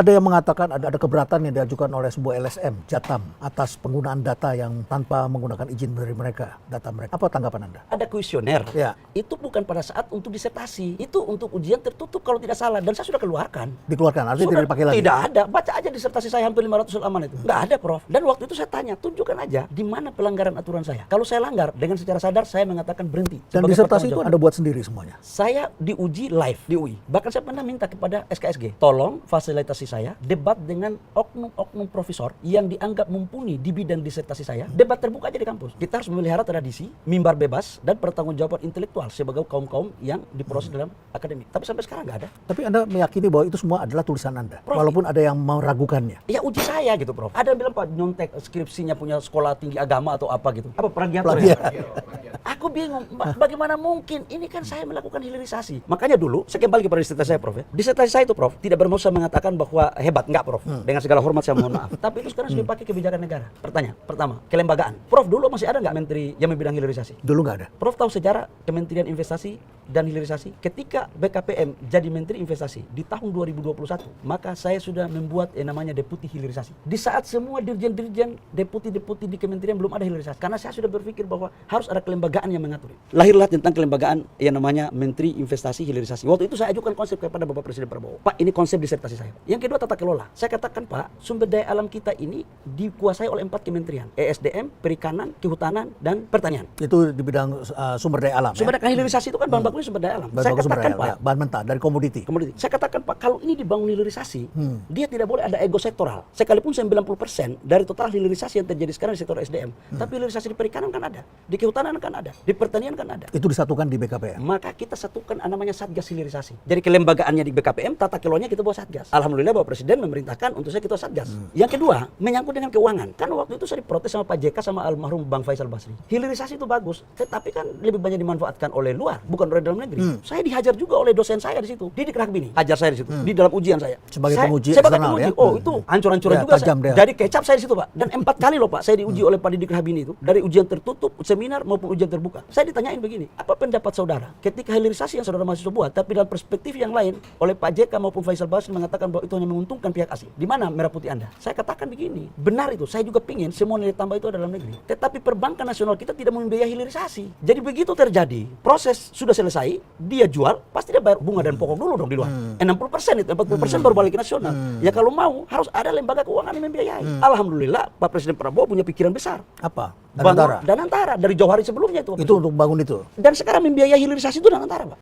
ada yang mengatakan ada keberatan yang diajukan oleh sebuah LSM, Jatam, atas penggunaan data yang tanpa menggunakan izin dari mereka, data mereka. Apa tanggapan Anda? Ada kuesioner. Ya. Itu bukan pada saat untuk disertasi. Itu untuk ujian tertutup kalau tidak salah. Dan saya sudah keluarkan. Dikeluarkan, artinya tidak dipakai lagi? Tidak ada. Baca aja disertasi saya hampir 500 halaman itu. Nggak ada, Prof. Dan waktu itu saya tanya, tunjukkan aja di mana pelanggaran aturan saya. Kalau saya langgar, dengan secara sadar saya mengatakan berhenti. Dan disertasi itu Anda buat sendiri semuanya? Saya diuji live di UI. Bahkan saya pernah minta kepada SKSG, tolong fasilitasi saya debat dengan oknum-oknum profesor yang dianggap mumpuni di bidang disertasi saya. Debat terbuka aja di kampus. Kita harus memelihara tradisi, mimbar bebas, dan pertanggungjawaban intelektual sebagai kaum-kaum yang diproses dalam akademik. Tapi sampai sekarang nggak ada. Tapi Anda meyakini bahwa itu semua adalah tulisan Anda? Prof, walaupun ada yang meragukannya? Ya uji saya gitu, Prof. Ada yang bilang, Pak, nyontek skripsinya punya sekolah tinggi agama atau apa gitu. Apa plagiator ya? Aku bingung, bagaimana mungkin? Ini kan saya melakukan hilirisasi. Makanya dulu, saya kembali kepada disertasi saya, Prof. Ya. Disertasi saya itu, Prof, tidak bermaksud mengatakan bahwa hebat. Enggak, Prof. Dengan segala hormat saya mohon maaf. Tapi itu sekarang sudah dipakai kebijakan negara. Pertanyaan pertama, kelembagaan. Prof, dulu masih ada nggak menteri yang membidang hilirisasi? Dulu nggak ada. Prof tahu sejarah Kementerian Investasi dan Hilirisasi? Ketika BKPM jadi Menteri Investasi di tahun 2021, maka saya sudah membuat namanya Deputi Hilirisasi. Di saat semua dirjen-dirjen, deputi-deputi di kementerian belum ada hilirisasi. Karena saya sudah berpikir bahwa harus ada kelembagaan yang mengatur. Lahirlah tentang kelembagaan yang namanya Menteri Investasi Hilirisasi. Waktu itu saya ajukan konsep kepada Bapak Presiden Prabowo. Pak, ini konsep disertasi saya. Yang kedua, tata kelola. Saya katakan, Pak, sumber daya alam kita ini dikuasai oleh 4 kementerian. ESDM, Perikanan, Kehutanan, dan Pertanian. Itu di bidang sumber daya alam. Sumber daya hilirisasi itu kan bahan bakunya sumber daya alam. Saya katakan, Pak, bahan mentah dari komoditi. Saya katakan, Pak, kalau ini dibangun hilirisasi, dia tidak boleh ada ego sektoral. Sekalipun 90% dari total hilirisasi yang terjadi sekarang di sektor SDM. Tapi hilirisasi di perikanan kan ada, di kehutanan kan ada, di pertanian kan ada. Itu disatukan di BKPM. Maka kita satukan namanya Satgas Hilirisasi. Jadi kelembagaannya di BKPM, tata kelolanya kita bawa Satgas. Alhamdulillah Bapak Presiden memerintahkan untuk saya kita Satgas. Yang kedua, menyangkut dengan keuangan. Kan waktu itu saya diprotes sama Pak JK sama almarhum Bang Faisal Basri. Hilirisasi itu bagus, tetapi kan lebih banyak dimanfaatkan oleh luar, bukan oleh dalam negeri. Saya dihajar juga oleh dosen saya di situ. Didik Rahbini, ajar saya di situ. Di dalam ujian saya. Sebagai penguji sebagai eksternal, penguji. ya? Oh, itu hancur-hancuran juga saya. Jadi kecap saya di situ, Pak. Dan 4 kali loh, Pak, saya diuji oleh Pak Didik Rahbini itu. Dari ujian tertutup, seminar maupun ujian terbuka. Saya ditanyain begini, apa pendapat saudara ketika hilirisasi yang saudara mahasiswa buat, tapi dalam perspektif yang lain oleh Pak JK maupun Faisal Basri mengatakan bahwa itu hanya menguntungkan pihak asing. Di mana merah putih Anda? Saya katakan begini, benar itu. Saya juga pingin semua nilai tambah itu ada dalam negeri. Tetapi perbankan nasional kita tidak membiayai hilirisasi. Jadi begitu terjadi, proses sudah selesai, dia jual, pasti dia bayar bunga dan pokok dulu dong di luar. 60% itu, 40% baru balik ke nasional. Ya kalau mau, harus ada lembaga keuangan yang membiayai. Alhamdulillah, Pak Presiden Prabowo punya pikiran besar. Apa? Danantara. Dari jauh hari sebelumnya itu. Itu untuk bangun itu? Dan sekarang membiayai hilirisasi itu Danantara, Pak.